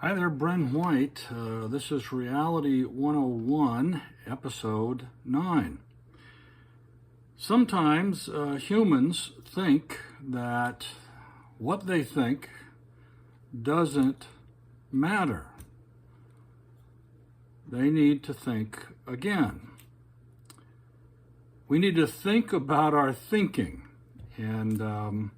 Hi there, Bren White. This is Reality 101, Episode 9. Sometimes humans think that what they think doesn't matter. They need to think again. We need to think about our thinking and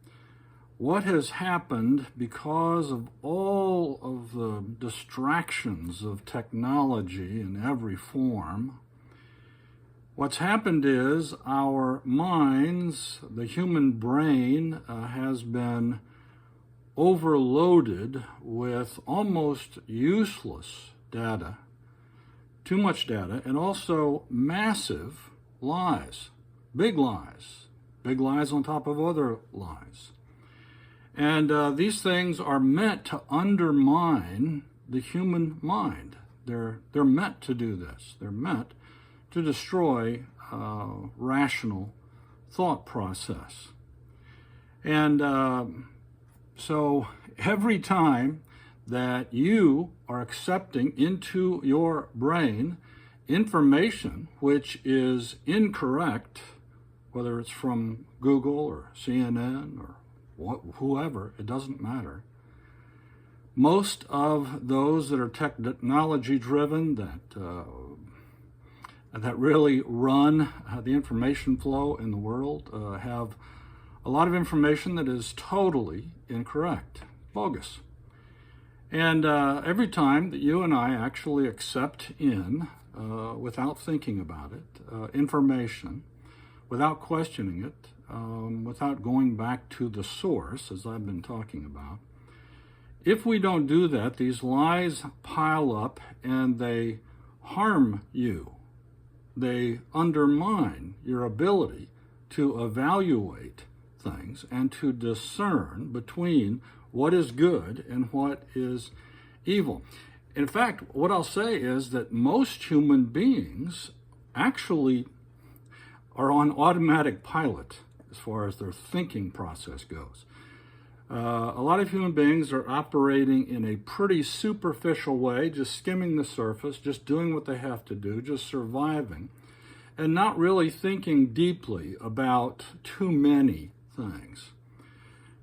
what has happened because of all of the distractions of technology in every form. What's happened is our minds, the human brain, has been overloaded with almost useless data, too much data, and also massive lies, big lies on top of other lies. And these things are meant to undermine the human mind. They're meant to do this. They're meant to destroy rational thought process. And so every time that you are accepting into your brain information which is incorrect, whether it's from Google or CNN or whoever, it doesn't matter. Most of those that are technology driven, that really run the information flow in the world, have a lot of information that is totally incorrect, bogus. And every time that you and I actually accept in, without thinking about it, information, without questioning it, without going back to the source, as I've been talking about. If we don't do that, these lies pile up and they harm you. They undermine your ability to evaluate things and to discern between what is good and what is evil. In fact, what I'll say is that most human beings actually are on automatic pilot as far as their thinking process goes. A lot of human beings are operating in a pretty superficial way, just skimming the surface, just doing what they have to do, just surviving, and not really thinking deeply about too many things.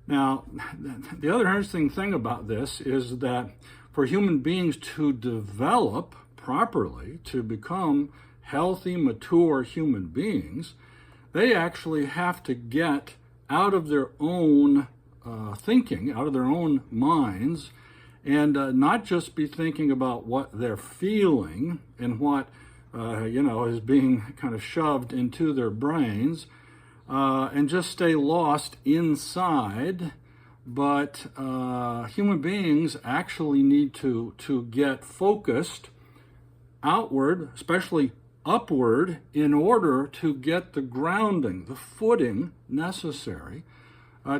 Now, the other interesting thing about this is that for human beings to develop properly, to become healthy, mature human beings, they actually have to get out of their own thinking, out of their own minds, and not just be thinking about what they're feeling and what is being kind of shoved into their brains, and just stay lost inside. But human beings actually need to get focused outward, especially upward, in order to get the grounding, the footing necessary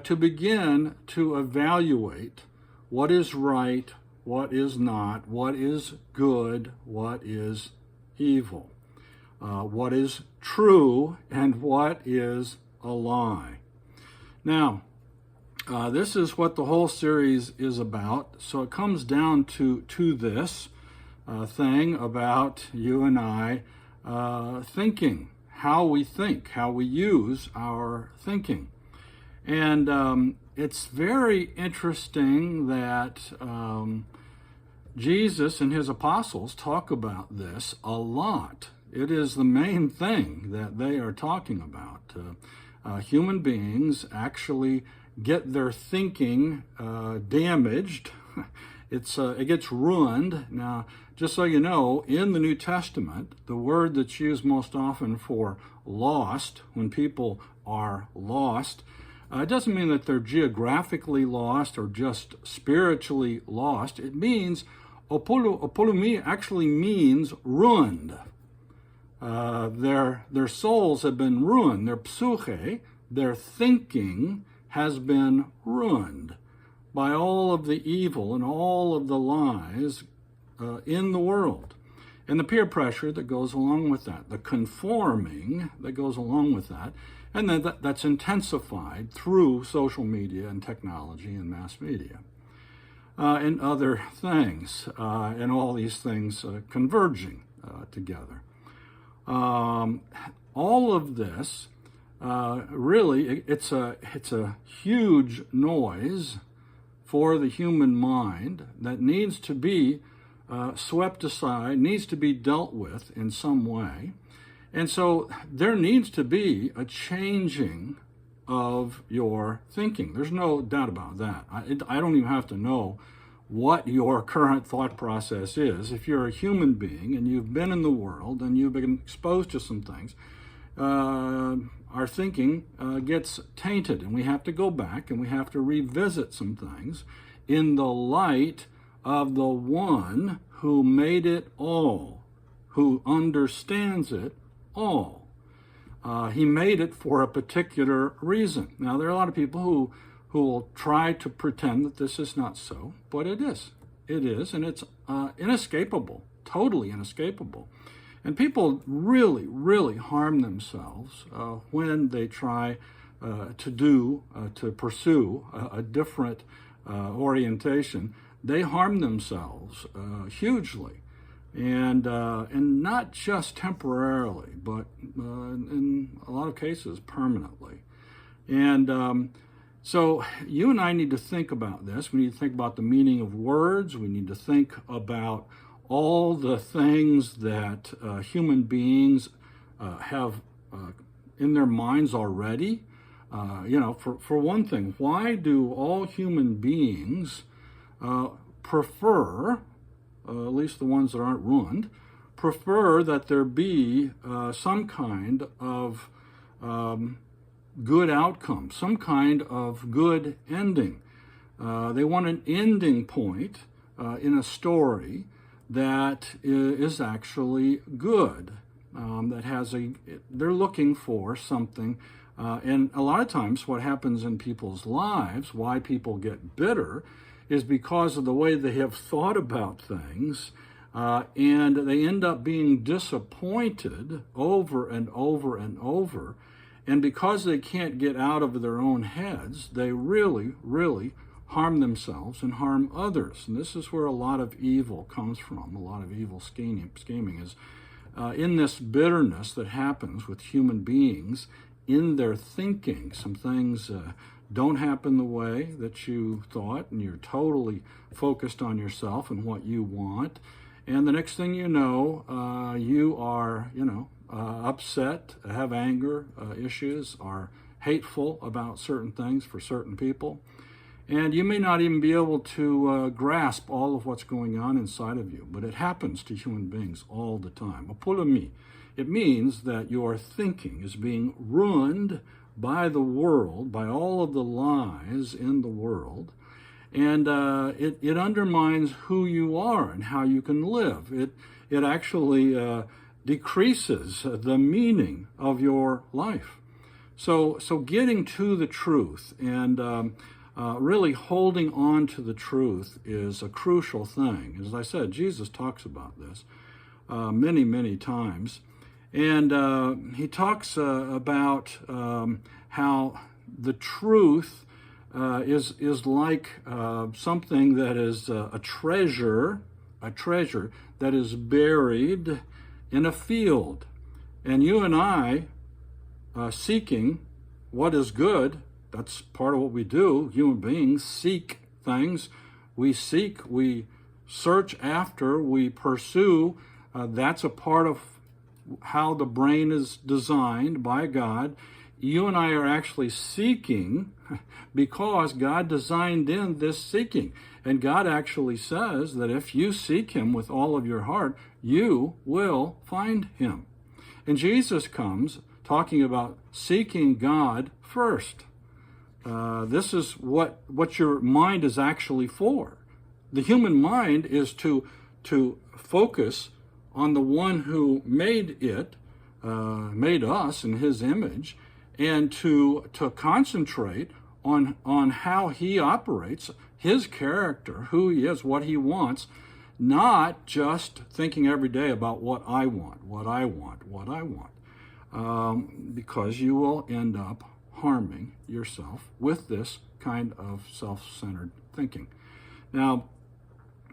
to begin to evaluate what is right, what is not, what is good, what is evil, what is true, and what is a lie. Now, this is what the whole series is about. So it comes down to this thing about you and I thinking, how we think, how we use our thinking. And it's very interesting that Jesus and his apostles talk about this a lot. It is the main thing that they are talking about. Human beings actually get their thinking damaged. It gets ruined. Now, just so you know, in the New Testament, the word that's used most often for lost, when people are lost, it doesn't mean that they're geographically lost or just spiritually lost. It means, opolumi actually means ruined. Their souls have been ruined. Their psuche, their thinking, has been ruined by all of the evil and all of the lies in the world. And the peer pressure that goes along with that, the conforming that goes along with that, and that's intensified through social media and technology and mass media. and other things, and all these things converging together. All of this really, it's a huge noise for the human mind that needs to be swept aside, needs to be dealt with in some way. And so there needs to be a changing of your thinking. There's no doubt about that. I don't even have to know what your current thought process is. If you're a human being and you've been in the world and you've been exposed to some things, our thinking gets tainted, and we have to go back and we have to revisit some things in the light of the one who made it all, who understands it all. He made it for a particular reason. Now, there are a lot of people who will try to pretend that this is not so, but it is. It is, and it's inescapable, totally inescapable. And people really, really harm themselves when they try to pursue a different orientation. They harm themselves hugely. And not just temporarily, but in a lot of cases permanently. And so you and I need to think about this. We need to think about the meaning of words. We need to think about all the things that human beings have in their minds already. For one thing, why do all human beings prefer, at least the ones that aren't ruined, prefer that there be some kind of good outcome, some kind of good ending? They want an ending point in a story that is actually good, they're looking for something. And a lot of times what happens in people's lives, why people get bitter, is because of the way they have thought about things, and they end up being disappointed over and over and over. And because they can't get out of their own heads, they really, really harm themselves and harm others. And this is where a lot of evil comes from. A lot of evil scheming is in this bitterness that happens with human beings in their thinking. Some things don't happen the way that you thought, and you're totally focused on yourself and what you want. And the next thing you know, you are, upset, have anger issues, are hateful about certain things for certain people. And you may not even be able to grasp all of what's going on inside of you, but it happens to human beings all the time. Apolumi. It means that your thinking is being ruined by the world, by all of the lies in the world, and it undermines who you are and how you can live. It actually decreases the meaning of your life. So getting to the truth and really holding on to the truth is a crucial thing. As I said, Jesus talks about this many, many times. And he talks about how the truth is like something that is a treasure that is buried in a field. And you and I seeking what is good, that's part of what we do. Human beings seek things. We seek, we search after, we pursue. That's a part of how the brain is designed by God. You and I are actually seeking because God designed in this seeking. And God actually says that if you seek him with all of your heart, you will find him. And Jesus comes talking about seeking God first. This is what your mind is actually for. The human mind is to focus on the one who made it, made us in his image, and to concentrate on how he operates, his character, who he is, what he wants, not just thinking every day about what I want, because you will end up harming yourself with this kind of self-centered thinking. Now,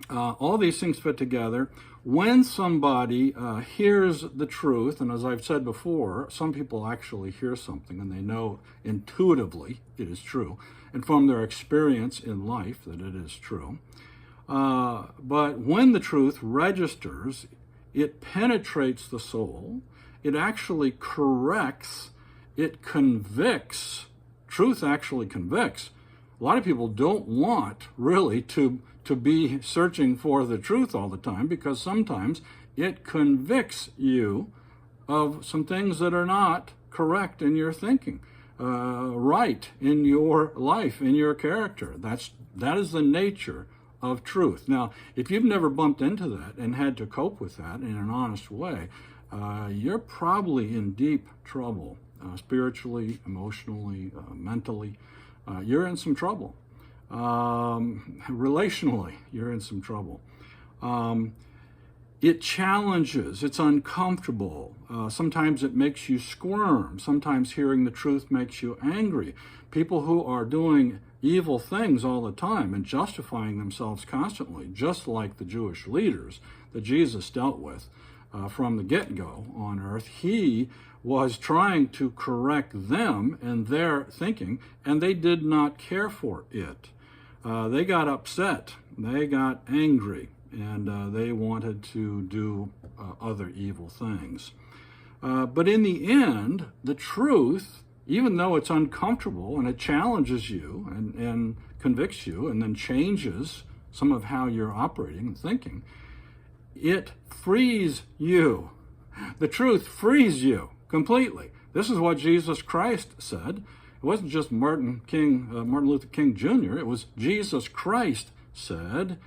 all these things fit together. When somebody hears the truth, and as I've said before, some people actually hear something and they know intuitively it is true, and from their experience in life that it is true. But when the truth registers, it penetrates the soul, it actually corrects, it convicts. Truth actually convicts. A lot of people don't want really to be searching for the truth all the time, because sometimes it convicts you of some things that are not correct in your thinking, right in your life, in your character. That is the nature of truth. Now, if you've never bumped into that and had to cope with that in an honest way, you're probably in deep trouble, spiritually, emotionally, mentally. You're in some trouble. Relationally, you're in some trouble. It challenges, it's uncomfortable. Sometimes it makes you squirm. Sometimes hearing the truth makes you angry. People who are doing evil things all the time and justifying themselves constantly, just like the Jewish leaders that Jesus dealt with from the get-go on earth, he was trying to correct them and their thinking, and they did not care for it. They got upset, they got angry, and they wanted to do other evil things. But in the end, the truth, even though it's uncomfortable and it challenges you and convicts you and then changes some of how you're operating and thinking, it frees you. The truth frees you completely. This is what Jesus Christ said. It wasn't just Martin Luther King Jr. It was Jesus Christ said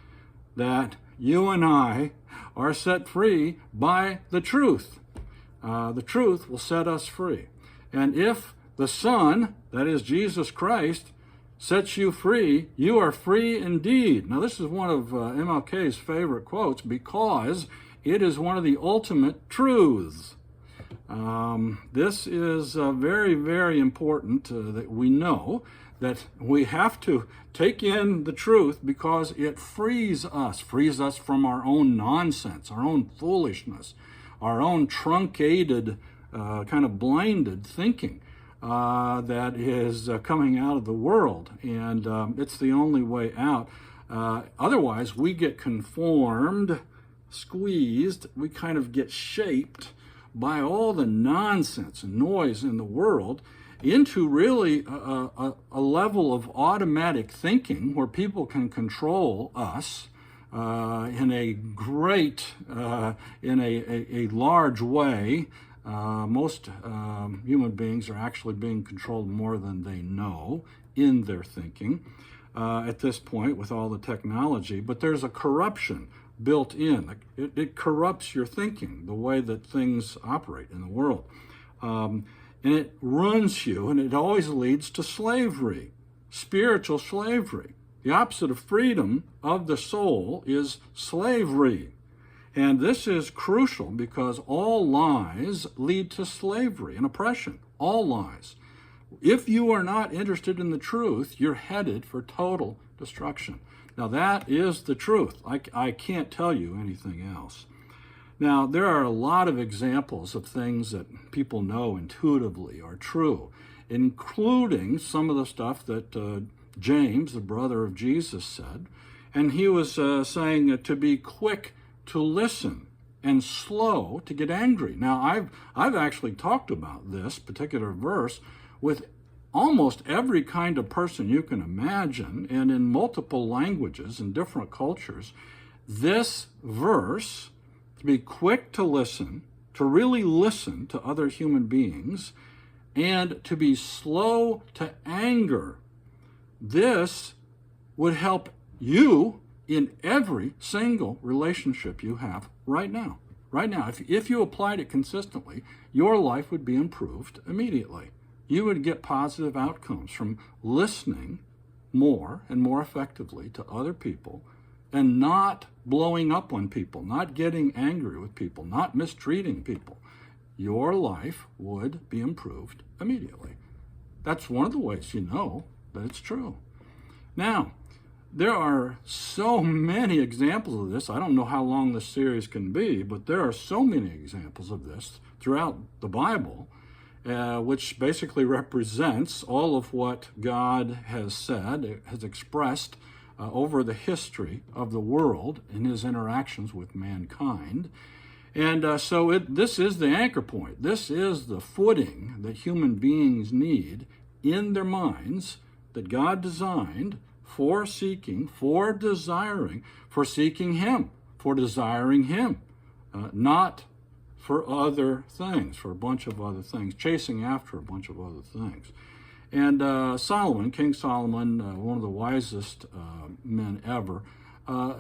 that you and I are set free by the truth. The truth will set us free. And if the Son, that is Jesus Christ, sets you free, you are free indeed. Now, this is one of MLK's favorite quotes because it is one of the ultimate truths. This is very, very important that we know that we have to take in the truth because it frees us from our own nonsense, our own foolishness, our own truncated, kind of blinded thinking that is coming out of the world. And it's the only way out. Otherwise, we get conformed, squeezed, we kind of get shaped by all the nonsense and noise in the world into really a level of automatic thinking where people can control us in a great, in a large way. Most human beings are actually being controlled more than they know in their thinking at this point with all the technology, but there's a corruption built in. It corrupts your thinking, the way that things operate in the world. And it ruins you, and it always leads to slavery, spiritual slavery. The opposite of freedom of the soul is slavery. And this is crucial because all lies lead to slavery and oppression, all lies. If you are not interested in the truth, you're headed for total destruction. Now, that is the truth. I can't tell you anything else. Now, there are a lot of examples of things that people know intuitively are true, including some of the stuff that James, the brother of Jesus, said. And he was saying to be quick to listen and slow to get angry. Now, I've actually talked about this particular verse with almost every kind of person you can imagine, and in multiple languages and different cultures. This verse, to be quick to listen, to really listen to other human beings, and to be slow to anger, this would help you in every single relationship you have right now. Right now, if you applied it consistently, your life would be improved immediately. You would get positive outcomes from listening more and more effectively to other people and not blowing up on people, not getting angry with people, not mistreating people. Your life would be improved immediately. That's one of the ways you know that it's true. Now, there are so many examples of this. I don't know how long this series can be, but there are so many examples of this throughout the Bible, which basically represents all of what God has said, has expressed over the history of the world in his interactions with mankind. And so this is the anchor point. This is the footing that human beings need in their minds that God designed for seeking, for desiring, for seeking him, for desiring him, not for other things, for a bunch of other things, chasing after a bunch of other things. And Solomon, King Solomon, one of the wisest men ever,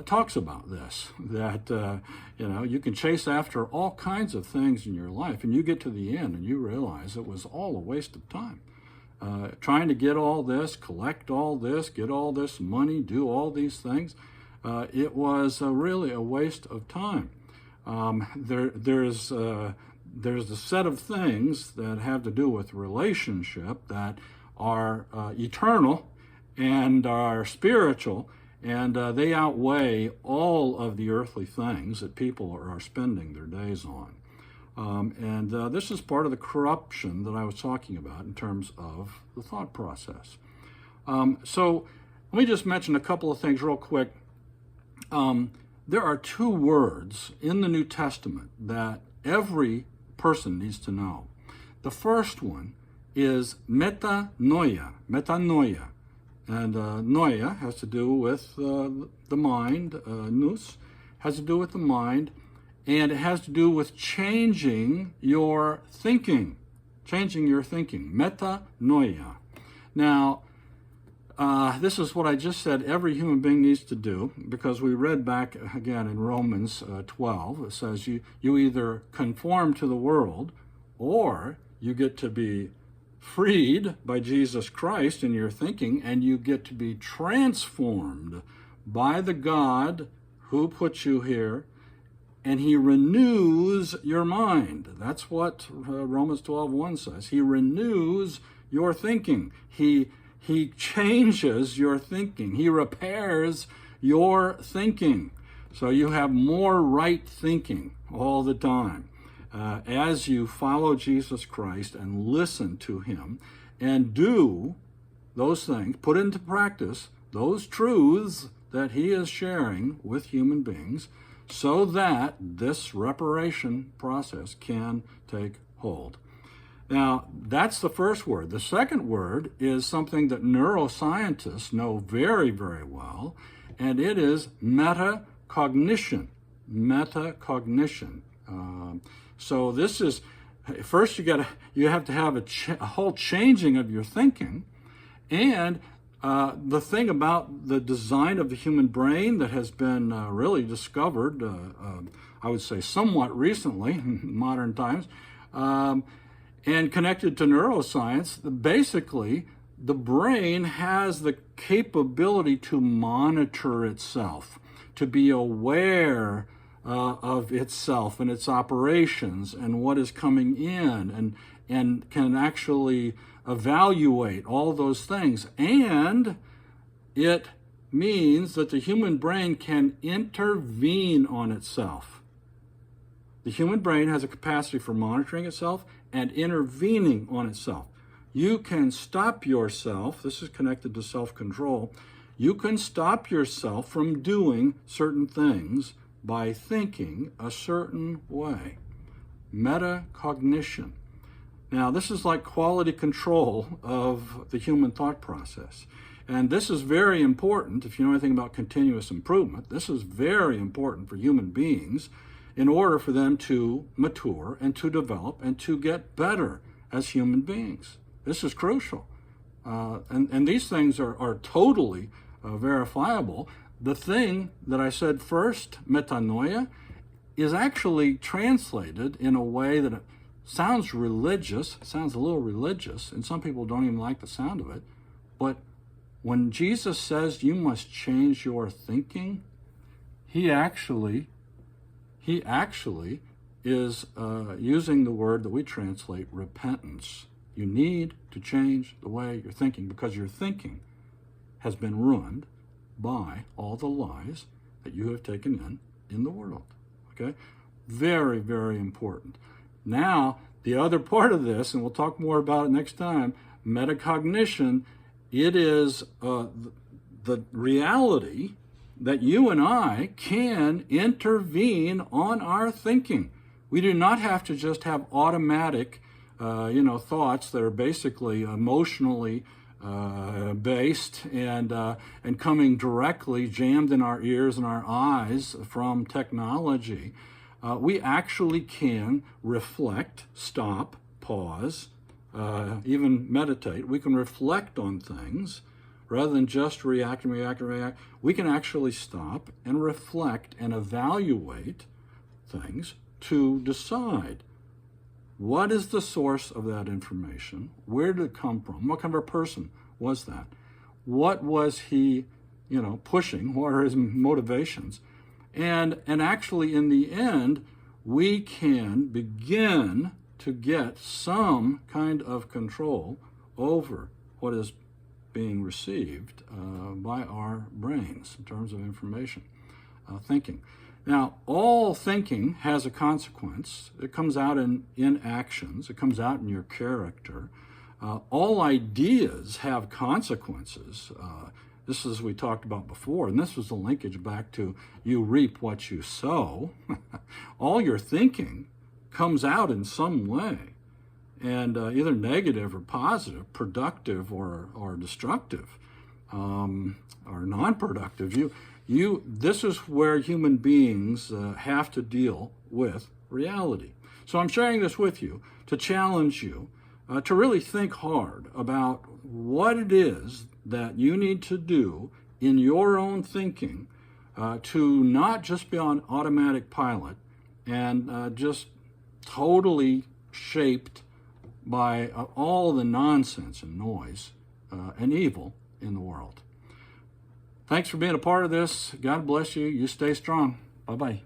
talks about this, that you can chase after all kinds of things in your life, and you get to the end and you realize it was all a waste of time. Trying to get all this, collect all this, get all this money, do all these things, it was really a waste of time. There's a set of things that have to do with relationship that are eternal and are spiritual, and they outweigh all of the earthly things that people are spending their days on. And this is part of the corruption that I was talking about in terms of the thought process. So let me just mention a couple of things real quick. There are two words in the New Testament that every person needs to know. The first one is metanoia. And noia has to do with the mind, nous, has to do with the mind, and it has to do with changing your thinking. Metanoia. Now, this is what I just said every human being needs to do, because we read back again in Romans 12. It says you either conform to the world or you get to be freed by Jesus Christ in your thinking, and you get to be transformed by the God who put you here, and he renews your mind. That's what Romans 12:1 says. He renews your thinking. He changes your thinking. He repairs your thinking. So you have more right thinking all the time as you follow Jesus Christ and listen to him and do those things, put into practice those truths that he is sharing with human beings, so that this reparation process can take hold. Now, that's the first word. The second word is something that neuroscientists know very, very well, and it is metacognition. Metacognition. So this is, first you have to have a whole changing of your thinking, and the thing about the design of the human brain that has been really discovered, I would say somewhat recently, in modern times, and connected to neuroscience, basically the brain has the capability to monitor itself, to be aware of itself and its operations and what is coming in, and can actually evaluate all those things. And it means that the human brain can intervene on itself. The human brain has a capacity for monitoring itself and intervening on itself. You can stop yourself, this is connected to self-control, you can stop yourself from doing certain things by thinking a certain way. Metacognition. Now, this is like quality control of the human thought process. And this is very important, if you know anything about continuous improvement, this is very important for human beings in order for them to mature and to develop and to get better as human beings. This is crucial. And these things are totally verifiable. The thing that I said first, metanoia, is actually translated in a way that sounds religious, sounds a little religious, and some people don't even like the sound of it. But when Jesus says you must change your thinking, he actually is using the word that we translate repentance. You need to change the way you're thinking, because your thinking has been ruined by all the lies that you have taken in the world. Okay? Very, very important. Now, the other part of this, and we'll talk more about it next time, metacognition, it is the reality that you and I can intervene on our thinking. We do not have to just have automatic, thoughts that are basically emotionally based and coming directly jammed in our ears and our eyes from technology. We actually can reflect, stop, pause, even meditate. We can reflect on things rather than just react and react and react. We can actually stop and reflect and evaluate things to decide what is the source of that information, where did it come from, what kind of a person was that, what was he, pushing, what are his motivations, and actually in the end, we can begin to get some kind of control over what is being received by our brains in terms of information, thinking. Now, all thinking has a consequence. It comes out in actions. It comes out in your character. All ideas have consequences. This is we talked about before, and this was the linkage back to you reap what you sow. All your thinking comes out in some way, and either negative or positive, productive or destructive, or non-productive. This is where human beings have to deal with reality. So I'm sharing this with you to challenge you to really think hard about what it is that you need to do in your own thinking to not just be on automatic pilot and just totally shaped by all the nonsense and noise and evil in the world. Thanks for being a part of this. God bless you. You stay strong. Bye-bye.